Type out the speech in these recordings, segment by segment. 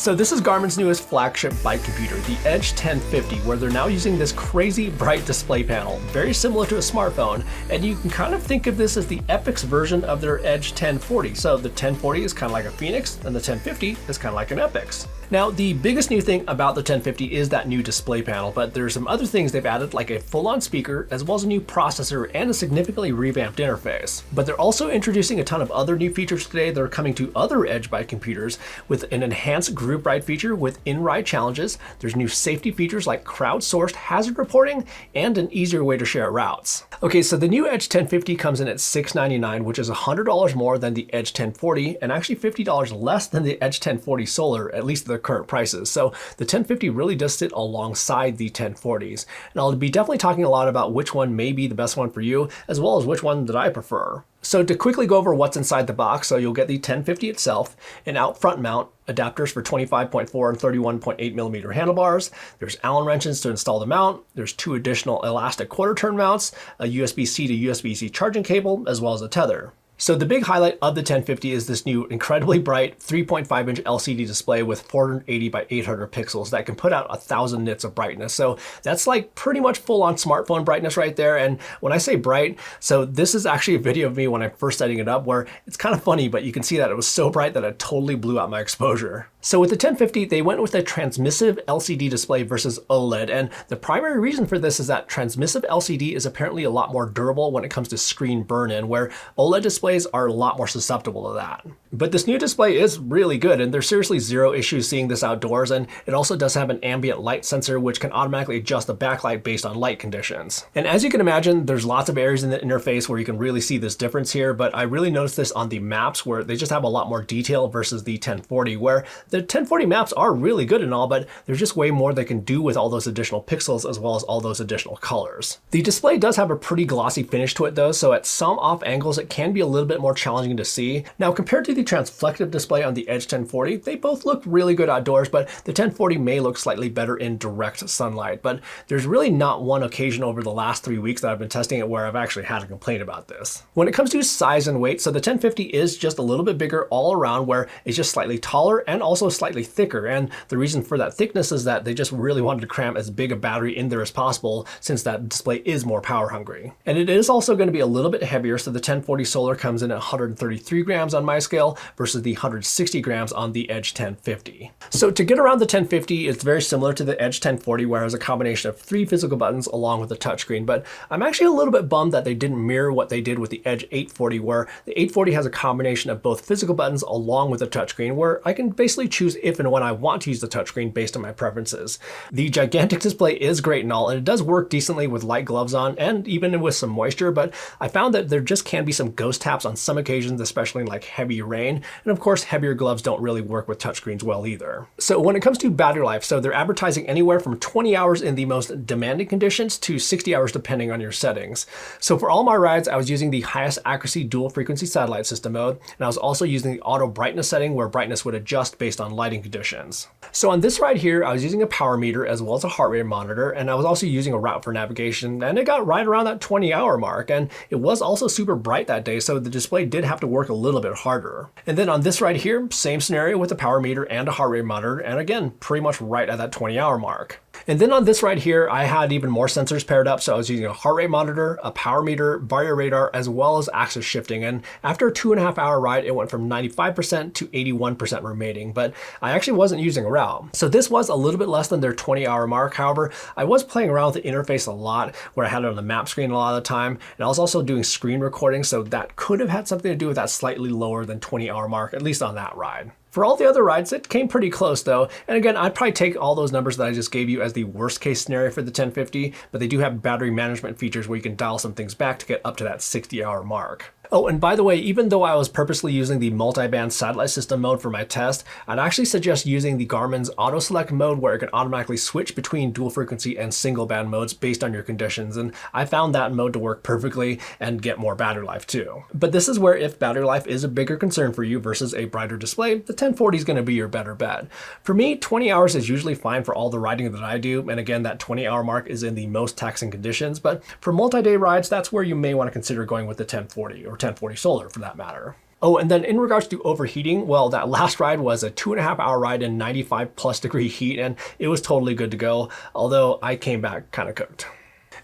So this is Garmin's newest flagship bike computer, the Edge 1050, where they're now using this crazy bright display panel, very similar to a smartphone, and you can kind of think of this as the Epic's version of their Edge 1040. So the 1040 is kind of like a Phoenix, and the 1050 is kind of like an Epic's. Now, the biggest new thing about the 1050 is that new display panel, but there's some other things they've added, like a full-on speaker, as well as a new processor and a significantly revamped interface. But they're also introducing a ton of other new features today that are coming to other Edge bike computers, with an enhanced group ride feature with in-ride challenges. There's new safety features like crowdsourced hazard reporting and an easier way to share routes. Okay, so the new Edge 1050 comes in at $699, which is $100 more than the Edge 1040 and actually $50 less than the Edge 1040 Solar, at least the current prices. So the 1050 really does sit alongside the 1040s. And I'll be definitely talking a lot about which one may be the best one for you, as well as which one that I prefer. So to quickly go over what's inside the box, so you'll get the 1050 itself, an out front mount, adapters for 25.4 and 31.8 millimeter handlebars. There's Allen wrenches to install the mount. There's 2 additional elastic quarter turn mounts, a USB-C to USB-C charging cable, as well as a tether. So the big highlight of the 1050 is this new incredibly bright 3.5-inch LCD display with 480 by 800 pixels that can put out 1,000 nits of brightness. So that's like pretty much full-on smartphone brightness right there. And when I say bright, so this is actually a video of me when I'm first setting it up where it's kind of funny, but you can see that it was so bright that it totally blew out my exposure. So with the 1050, they went with a transmissive LCD display versus OLED. And the primary reason for this is that transmissive LCD is apparently a lot more durable when it comes to screen burn-in, where OLED displays are a lot more susceptible to that. But this new display is really good, and there's seriously zero issues seeing this outdoors, and it also does have an ambient light sensor which can automatically adjust the backlight based on light conditions. And as you can imagine, there's lots of areas in the interface where you can really see this difference here, but I really noticed this on the maps where they just have a lot more detail versus the 1040, where the 1040 maps are really good and all, but there's just way more they can do with all those additional pixels as well as all those additional colors. The display does have a pretty glossy finish to it though, so at some off angles it can be a little bit more challenging to see. Now compared to the transflective display on the Edge 1040, they both look really good outdoors, but the 1040 may look slightly better in direct sunlight. But there's really not one occasion over the last 3 weeks that I've been testing it where I've actually had a complaint about this. When it comes to size and weight, so the 1050 is just a little bit bigger all around, where it's just slightly taller and also slightly thicker. And the reason for that thickness is that they just really wanted to cram as big a battery in there as possible, since that display is more power hungry. And it is also going to be a little bit heavier, so the 1040 Solar comes in at 133 grams on my scale versus the 160 grams on the Edge 1050. So to get around the 1050, it's very similar to the Edge 1040, where it has a combination of 3 physical buttons along with a touchscreen. But I'm actually a little bit bummed that they didn't mirror what they did with the Edge 840, where the 840 has a combination of both physical buttons along with a touchscreen, where I can basically choose if and when I want to use the touchscreen based on my preferences. The gigantic display is great and all, and it does work decently with light gloves on and even with some moisture, but I found that there just can be some ghost taps on some occasions, especially in like heavy rain. And of course, heavier gloves don't really work with touchscreens well either. So when it comes to battery life, so they're advertising anywhere from 20 hours in the most demanding conditions to 60 hours depending on your settings. So for all my rides, I was using the highest accuracy dual frequency satellite system mode, and I was also using the auto brightness setting where brightness would adjust based on lighting conditions. So on this ride here, I was using a power meter as well as a heart rate monitor, and I was also using a route for navigation, and it got right around that 20-hour mark, and it was also super bright that day, so the display did have to work a little bit harder. And then on this ride here, same scenario with a power meter and a heart rate monitor, and again, pretty much right at that 20-hour mark. And then on this ride here, I had even more sensors paired up, so I was using a heart rate monitor, a power meter, barrier radar, as well as axis shifting. And after a 2.5-hour ride, it went from 95% to 81% remaining, but I actually wasn't using a route. So this was a little bit less than their 20-hour mark. However, I was playing around with the interface a lot, where I had it on the map screen a lot of the time, and I was also doing screen recording, so that could have had something to do with that slightly lower than 20-hour mark, at least on that ride. For all the other rides, it came pretty close though. And again, I'd probably take all those numbers that I just gave you as the worst case scenario for the 1050, but they do have battery management features where you can dial some things back to get up to that 60-hour mark. Oh, and by the way, even though I was purposely using the multi-band satellite system mode for my test, I'd actually suggest using the Garmin's auto select mode, where it can automatically switch between dual frequency and single band modes based on your conditions. And I found that mode to work perfectly and get more battery life too. But this is where, if battery life is a bigger concern for you versus a brighter display, the 1040 is going to be your better bet. For me, 20 hours is usually fine for all the riding that I do. And again, that 20-hour mark is in the most taxing conditions. But for multi-day rides, that's where you may want to consider going with the 1040 or 1040 Solar for that matter. Oh, and then in regards to overheating, well, that last ride was a 2.5 hour ride in 95+ degree heat, and it was totally good to go, although I came back kind of cooked.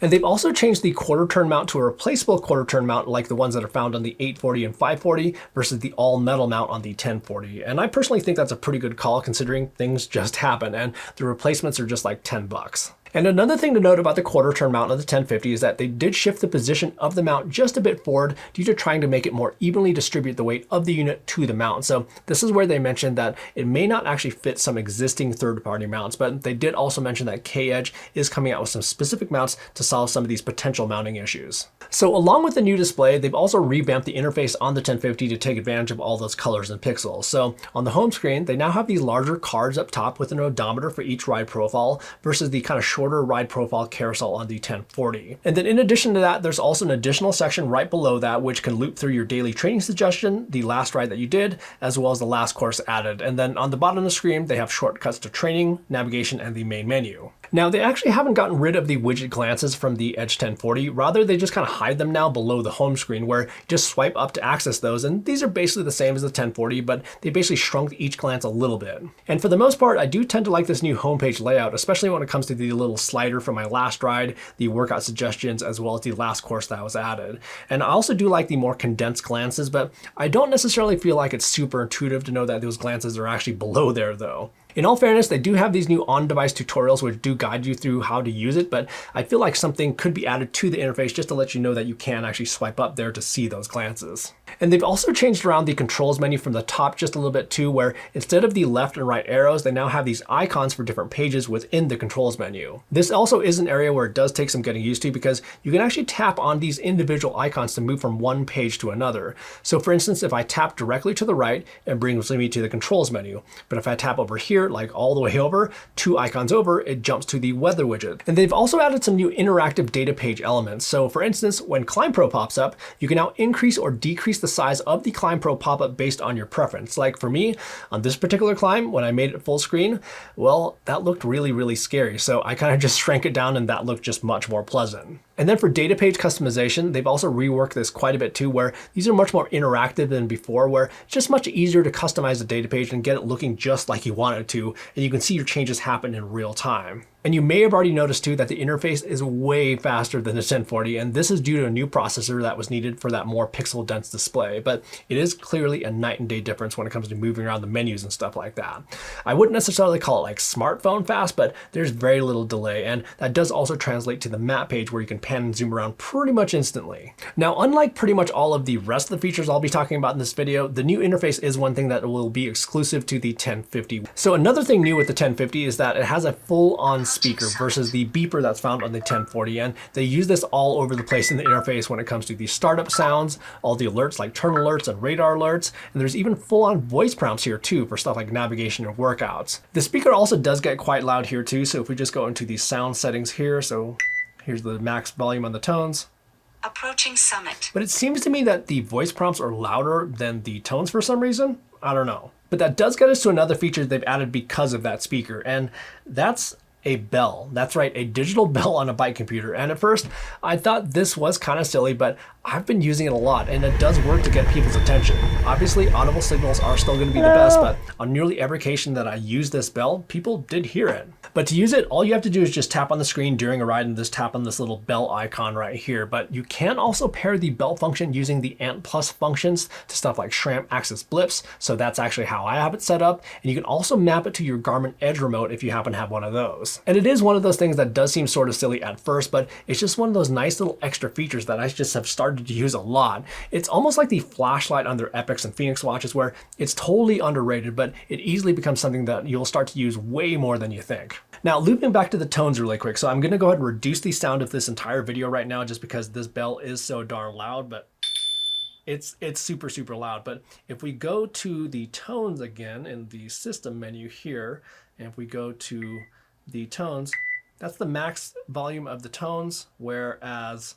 And they've also changed the quarter turn mount to a replaceable quarter turn mount like the ones that are found on the 840 and 540 versus the all metal mount on the 1040. And I personally think that's a pretty good call considering things just happen and the replacements are just like 10 bucks. And another thing to note about the quarter turn mount on the 1050 is that they did shift the position of the mount just a bit forward due to trying to make it more evenly distribute the weight of the unit to the mount. So this is where they mentioned that it may not actually fit some existing third-party mounts, but they did also mention that K-Edge is coming out with some specific mounts to solve some of these potential mounting issues. So along with the new display, they've also revamped the interface on the 1050 to take advantage of all those colors and pixels. So on the home screen, they now have these larger cards up top with an odometer for each ride profile versus the kind of shorter ride profile carousel on the 1040. And then in addition to that, there's also an additional section right below that which can loop through your daily training suggestion, the last ride that you did, as well as the last course added. And then on the bottom of the screen, they have shortcuts to training, navigation, and the main menu. Now, they actually haven't gotten rid of the widget glances from the Edge 1040. Rather, they just kind of hide them now below the home screen where you just swipe up to access those. And these are basically the same as the 1040, but they basically shrunk each glance a little bit. And for the most part, I do tend to like this new homepage layout, especially when it comes to the little slider from my last ride, the workout suggestions, as well as the last course that was added. And I also do like the more condensed glances, but I don't necessarily feel like it's super intuitive to know that those glances are actually below there though. In all fairness, they do have these new on-device tutorials which do guide you through how to use it, but I feel like something could be added to the interface just to let you know that you can actually swipe up there to see those glances. And they've also changed around the controls menu from the top just a little bit too, where instead of the left and right arrows, they now have these icons for different pages within the controls menu. This also is an area where it does take some getting used to because you can actually tap on these individual icons to move from one page to another. So for instance, if I tap directly to the right, it brings me to the controls menu. But if I tap over here, like all the way over, 2 icons over, it jumps to the weather widget. And they've also added some new interactive data page elements. So for instance, when Climb Pro pops up, you can now increase or decrease the size of the Climb Pro pop-up based on your preference. Like for me, on this particular climb, when I made it full screen, well, that looked really, really scary. So I kind of just shrank it down and that looked just much more pleasant. And then for data page customization, they've also reworked this quite a bit too, where these are much more interactive than before, where it's just much easier to customize the data page and get it looking just like you want it to, and you can see your changes happen in real time. And you may have already noticed too that the interface is way faster than the 1040, and this is due to a new processor that was needed for that more pixel dense display, but it is clearly a night and day difference when it comes to moving around the menus and stuff like that. I wouldn't necessarily call it like smartphone fast, but there's very little delay, and that does also translate to the map page where you can pan and zoom around pretty much instantly. Now, unlike pretty much all of the rest of the features I'll be talking about in this video, the new interface is one thing that will be exclusive to the 1050. So another thing new with the 1050 is that it has a full-on speaker versus the beeper that's found on the 1040, and they use this all over the place in the interface when it comes to the startup sounds, all the alerts like turn alerts and radar alerts, and there's even full-on voice prompts here too for stuff like navigation and workouts. The speaker also does get quite loud here too, so if we just go into the sound settings here, so here's the max volume on the tones. Approaching summit. But it seems to me that the voice prompts are louder than the tones for some reason. I don't know. But that does get us to another feature they've added because of that speaker, and that's a bell. That's right, a digital bell on a bike computer. And at first, I thought this was kind of silly, but I've been using it a lot, and it does work to get people's attention. Obviously, audible signals are still going to be the best, but on nearly every occasion that I use this bell, people did hear it. But to use it, all you have to do is just tap on the screen during a ride and just tap on this little bell icon right here. But you can also pair the bell function using the Ant Plus functions to stuff like SRAM access blips. So that's actually how I have it set up. And you can also map it to your Garmin Edge remote if you happen to have one of those. And it is one of those things that does seem sort of silly at first, but it's just one of those nice little extra features that I just have started to use a lot. It's almost like the flashlight on their Epix and Phoenix watches, where it's totally underrated, but it easily becomes something that you'll start to use way more than you think. Now, looping back to the tones really quick. So I'm going to go ahead and reduce the sound of this entire video right now just because this bell is so darn loud, but it's super, super loud. But if we go to the tones again in the system menu here, and if we go to the tones, that's the max volume of the tones, whereas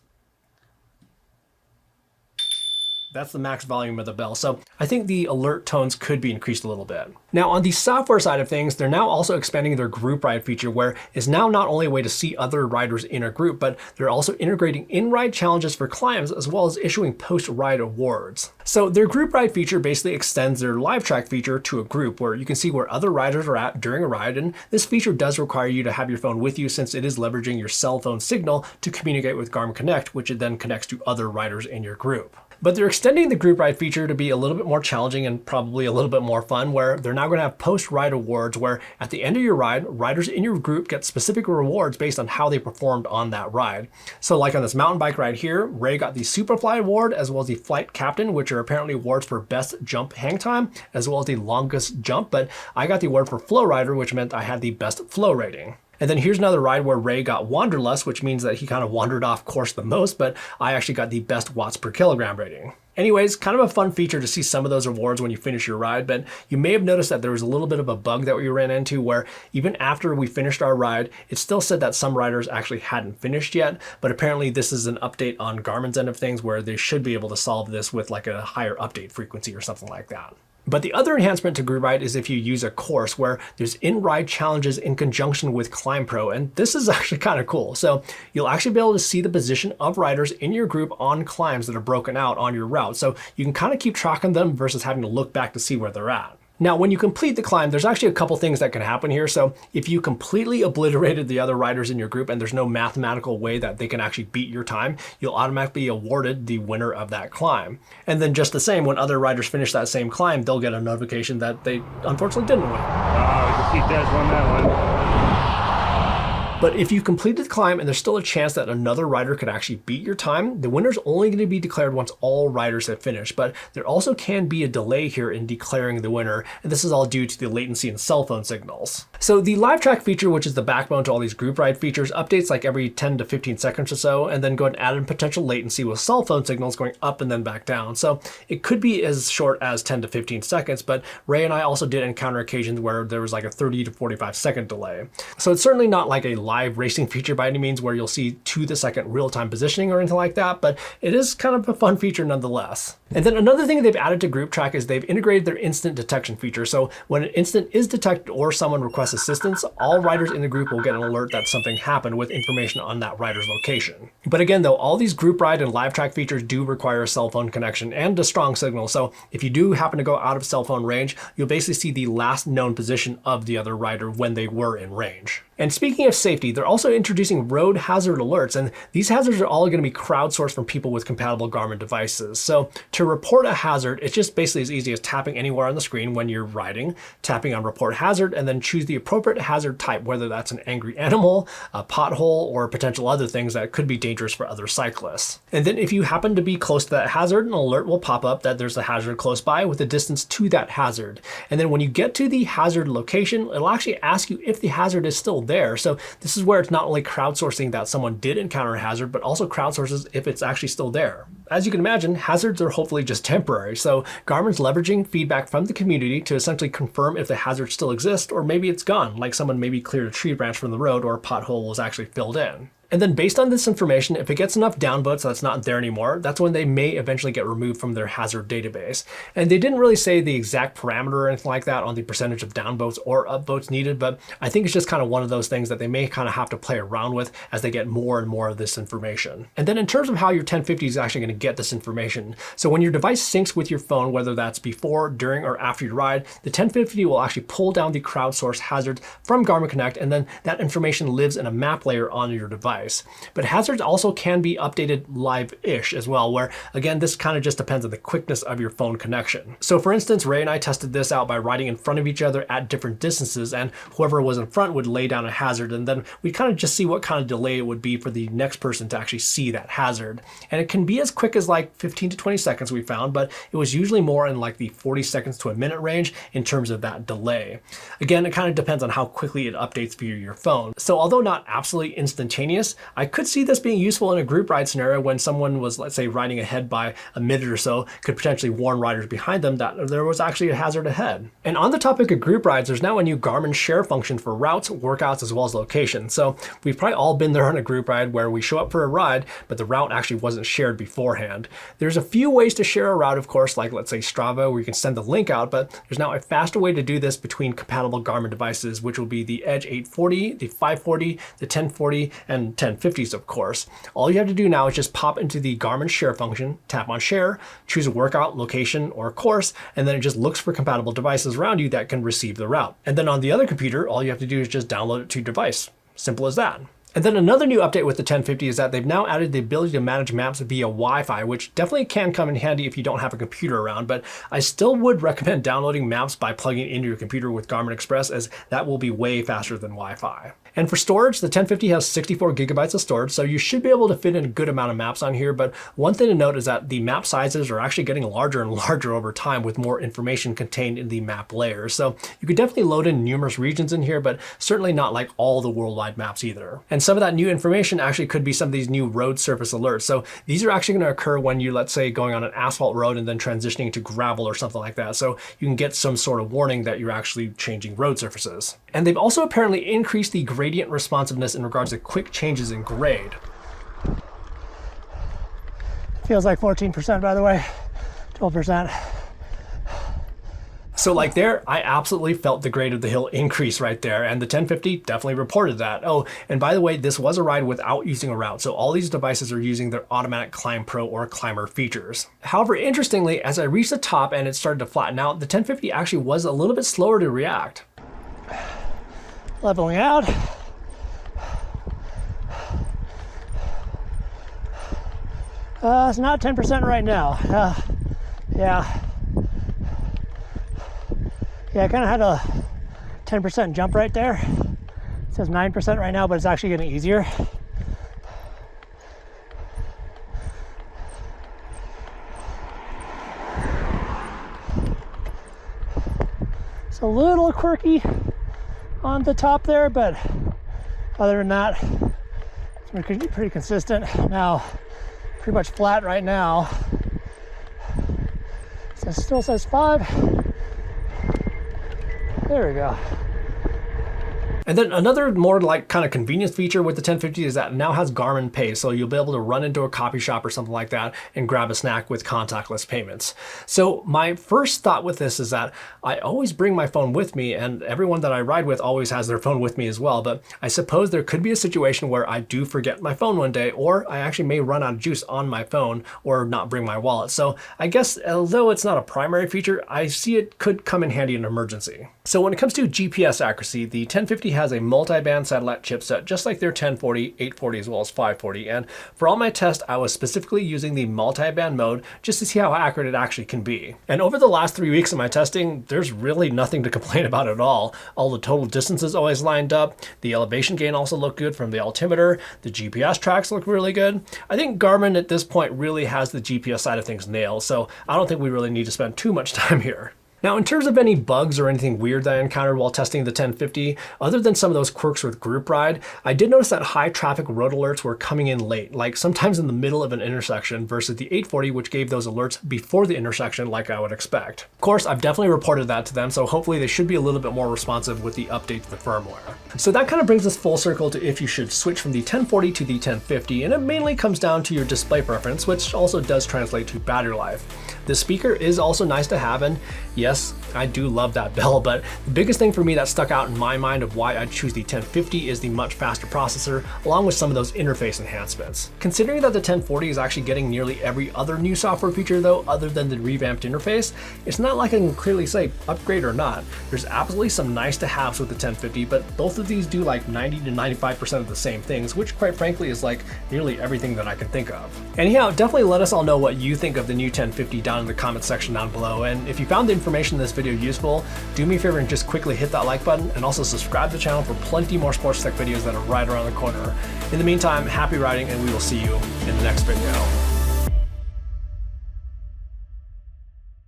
That's the max volume of the bell. So I think the alert tones could be increased a little bit. Now on the software side of things, they're now also expanding their group ride feature, where it's now not only a way to see other riders in a group, but they're also integrating in-ride challenges for climbs as well as issuing post-ride awards. So their group ride feature basically extends their live track feature to a group where you can see where other riders are at during a ride. And this feature does require you to have your phone with you, since it is leveraging your cell phone signal to communicate with Garmin Connect, which it then connects to other riders in your group. But they're extending the group ride feature to be a little bit more challenging and probably a little bit more fun, where they're now going to have post-ride awards, where at the end of your ride, riders in your group get specific rewards based on how they performed on that ride. So like on this mountain bike ride here, Ray got the Superfly Award as well as the Flight Captain, which are apparently awards for best jump hang time, as well as the longest jump. But I got the award for Flow Rider, which meant I had the best flow rating. And then here's another ride where Ray got Wanderlust, which means that he kind of wandered off course the most, but I actually got the best watts per kilogram rating. Anyways, kind of a fun feature to see some of those rewards when you finish your ride, but you may have noticed that there was a little bit of a bug that we ran into, where even after we finished our ride, it still said that some riders actually hadn't finished yet, but apparently this is an update on Garmin's end of things, where they should be able to solve this with like a higher update frequency or something like that. But the other enhancement to group ride is if you use a course, where there's in-ride challenges in conjunction with Climb Pro, and this is actually kind of cool. So you'll actually be able to see the position of riders in your group on climbs that are broken out on your route. So you can kind of keep track of them versus having to look back to see where they're at. Now, when you complete the climb, there's actually a couple things that can happen here. So if you completely obliterated the other riders in your group and there's no mathematical way that they can actually beat your time, you'll automatically be awarded the winner of that climb. And then just the same, when other riders finish that same climb, they'll get a notification that they unfortunately didn't win. Oh, you can see Des won that one. But if you completed the climb and there's still a chance that another rider could actually beat your time, the winner's only going to be declared once all riders have finished. But there also can be a delay here in declaring the winner, and this is all due to the latency in cell phone signals. So the live track feature, which is the backbone to all these group ride features, updates like every 10 to 15 seconds or so, and then go ahead and add in potential latency with cell phone signals going up and then back down. So it could be as short as 10 to 15 seconds, but Ray and I also did encounter occasions where there was like a 30 to 45 second delay. So it's certainly not like a live racing feature by any means, where you'll see to the second real-time positioning or anything like that, but it is kind of a fun feature nonetheless. And then another thing they've added to group track is they've integrated their instant detection feature. So when an instant is detected or someone requests assistance, all riders in the group will get an alert that something happened with information on that rider's location. But again, though, all these group ride and live track features do require a cell phone connection and a strong signal. So if you do happen to go out of cell phone range, you'll basically see the last known position of the other rider when they were in range. And speaking of safety, they're also introducing road hazard alerts, and these hazards are all going to be crowdsourced from people with compatible Garmin devices. So to report a hazard, it's just basically as easy as tapping anywhere on the screen when you're riding, tapping on report hazard, and then choose the appropriate hazard type, whether that's an angry animal, a pothole, or potential other things that could be dangerous for other cyclists. And then if you happen to be close to that hazard, an alert will pop up that there's a hazard close by with a distance to that hazard. And then when you get to the hazard location, it'll actually ask you if the hazard is still there. So this is where it's not only crowdsourcing that someone did encounter a hazard, but also crowdsources if it's actually still there. As you can imagine, hazards are hopefully just temporary. So Garmin's leveraging feedback from the community to essentially confirm if the hazard still exists, or maybe it's gone, like someone maybe cleared a tree branch from the road or a pothole was actually filled in. And then based on this information, if it gets enough downvotes that's not there anymore, that's when they may eventually get removed from their hazard database. And they didn't really say the exact parameter or anything like that on the percentage of downvotes or upvotes needed, but I think it's just kind of one of those things that they may kind of have to play around with as they get more and more of this information. And then in terms of how your 1050 is actually going to get this information, so when your device syncs with your phone, whether that's before, during, or after your ride, the 1050 will actually pull down the crowdsourced hazards from Garmin Connect, and then that information lives in a map layer on your device. But hazards also can be updated live-ish as well, where again, this kind of just depends on the quickness of your phone connection. So for instance, Ray and I tested this out by riding in front of each other at different distances, and whoever was in front would lay down a hazard, and then we kind of just see what kind of delay it would be for the next person to actually see that hazard. And it can be as quick as like 15 to 20 seconds we found, but it was usually more in like the 40 seconds to a minute range in terms of that delay. Again, it kind of depends on how quickly it updates via your phone. So although not absolutely instantaneous, device, I could see this being useful in a group ride scenario when someone was, let's say, riding ahead by a minute or so, could potentially warn riders behind them that there was actually a hazard ahead. And on the topic of group rides, there's now a new Garmin share function for routes, workouts, as well as location. So we've probably all been there on a group ride where we show up for a ride, but the route actually wasn't shared beforehand. There's a few ways to share a route, of course, like let's say Strava, where you can send the link out, but there's now a faster way to do this between compatible Garmin devices, which will be the Edge 840, the 540, the 1040, and 1050s, of course. All you have to do now is just pop into the Garmin share function, tap on share, choose a workout, location, or course, and then it just looks for compatible devices around you that can receive the route. And then on the other computer, all you have to do is just download it to your device. Simple as that. And then another new update with the 1050 is that they've now added the ability to manage maps via Wi-Fi, which definitely can come in handy if you don't have a computer around, but I still would recommend downloading maps by plugging into your computer with Garmin Express, as that will be way faster than Wi-Fi. And for storage, the 1050 has 64 gigabytes of storage, so you should be able to fit in a good amount of maps on here, but one thing to note is that the map sizes are actually getting larger and larger over time with more information contained in the map layers. So you could definitely load in numerous regions in here, but certainly not like all the worldwide maps either. And some of that new information actually could be some of these new road surface alerts. So these are actually going to occur when you, let's say, going on an asphalt road and then transitioning to gravel or something like that. So you can get some sort of warning that you're actually changing road surfaces. And they've also apparently increased the gradient responsiveness in regards to quick changes in grade. Feels like 14%, by the way, 12%. So like there, I absolutely felt the grade of the hill increase right there, and the 1050 definitely reported that. Oh, and by the way, this was a ride without using a route, so all these devices are using their automatic Climb Pro or Climber features. However, interestingly, as I reached the top and it started to flatten out, the 1050 actually was a little bit slower to react. Leveling out. It's not 10% right now. Yeah, I kind of had a 10% jump right there. It says 9% right now, but it's actually getting easier. It's a little quirky on the top there, but other than that, it's pretty consistent. Now, pretty much flat right now. So it still says 5. There we go. And then another more like kind of convenience feature with the 1050 is that it now has Garmin Pay, so you'll be able to run into a coffee shop or something like that and grab a snack with contactless payments. So my first thought with this is that I always bring my phone with me, and everyone that I ride with always has their phone with me as well, but I suppose there could be a situation where I do forget my phone one day, or I actually may run out of juice on my phone or not bring my wallet. So I guess although it's not a primary feature, I see it could come in handy in an emergency. So when it comes to GPS accuracy, the 1050 has a multi-band satellite chipset, just like their 1040, 840, as well as 540. And for all my tests, I was specifically using the multi-band mode just to see how accurate it actually can be. And over the last 3 weeks of my testing, there's really nothing to complain about at all. All the total distances always lined up. The elevation gain also looked good from the altimeter. The GPS tracks look really good. I think Garmin at this point really has the GPS side of things nailed, so I don't think we really need to spend too much time here. Now, in terms of any bugs or anything weird that I encountered while testing the 1050, other than some of those quirks with group ride, I did notice that high traffic road alerts were coming in late, like sometimes in the middle of an intersection versus the 840, which gave those alerts before the intersection like I would expect. Of course, I've definitely reported that to them, so hopefully they should be a little bit more responsive with the update to the firmware. So that kind of brings us full circle to if you should switch from the 1040 to the 1050, and it mainly comes down to your display preference, which also does translate to battery life. The speaker is also nice to have, and yes, I do love that bell, but the biggest thing for me that stuck out in my mind of why I'd choose the 1050 is the much faster processor, along with some of those interface enhancements. Considering that the 1040 is actually getting nearly every other new software feature though, other than the revamped interface, it's not like I can clearly say upgrade or not. There's absolutely some nice to haves with the 1050, but both of these do like 90 to 95% of the same things, which quite frankly is like nearly everything that I can think of. Anyhow, definitely let us all know what you think of the new 1050 down in the comments section down below, and if you found the information in this video useful, do me a favor and just quickly hit that like button, and also subscribe to the channel for plenty more sports tech videos that are right around the corner. In the meantime, happy riding, and we will see you in the next video.